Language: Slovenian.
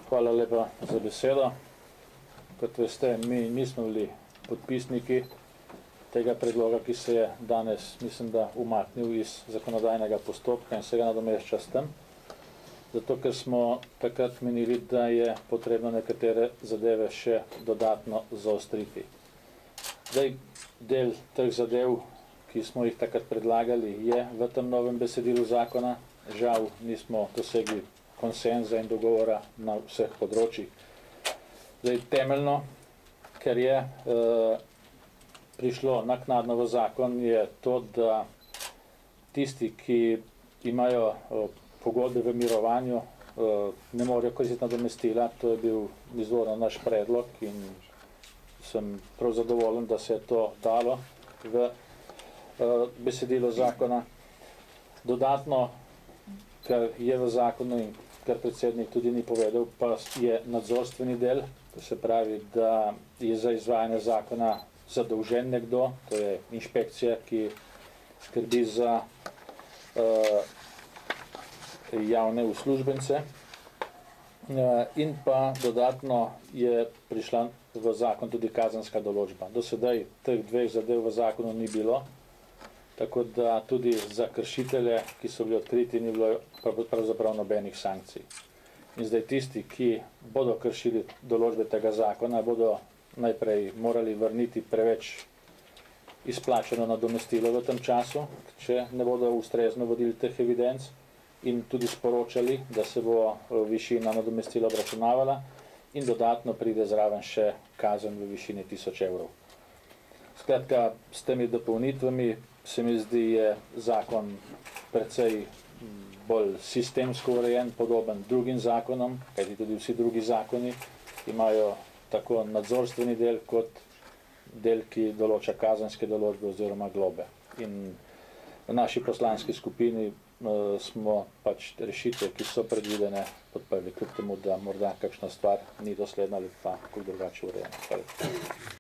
Hvala lepa za besedo. Kot veste, mi nismo bili podpisniki tega predloga, ki se je danes, mislim, da umaknil iz zakonodajnega postopka in se ga nadomešča s tem. Zato, ker smo takrat menili, da je potrebno nekatere zadeve še dodatno zaostriti. Zdaj, del teh zadev, ki smo jih takrat predlagali, je v tem novem besedilu zakona. Žal nismo dosegli konsenza in dogovora na vseh področjih. Zdaj, temeljno, ker je prišlo naknadno v zakon, je to, da tisti, ki imajo pogodbe v mirovanju, ne morejo koristiti nadomestila. To je bil izvorno naš predlog in sem prav zadovoljen, da se je to dalo v besedilo zakona. Dodatno, kar je v zakonu in kar predsednik tudi ni povedal, pa je nadzorstveni del, to se pravi, da je za izvajanje zakona zadolžen nekdo, to je inšpekcija, ki skrbi za javne uslužbence. In pa dodatno je prišla v zakon tudi kazenska določba. Do sedaj teh dveh zadev v zakonu ni bilo, tako da tudi za kršitelje, ki so bili odkriti, ni bilo pravzaprav nobenih sankcij. In zdaj tisti, ki bodo kršili določbe tega zakona, bodo najprej morali vrniti preveč izplačeno nadomestilo v tem času, če ne bodo ustrezno vodili teh evidenc, in tudi sporočali, da se bo višina nadomestila obračunavala, in dodatno pride zraven še kazen v višini 1000 evrov. Skratka, s temi dopolnitvami se mi zdi, je zakon precej bolj sistemsko urejen, podoben drugim zakonom, kajti tudi vsi drugi zakoni imajo tako nadzorstveni del, kot del, ki določa kazenske določbe oziroma globe. In v naši poslanski skupini smo pač rešitve, ki so predvidene, podprli, kljub temu, da morda kakšna stvar ni dosledna ali pa kako drugače urejena.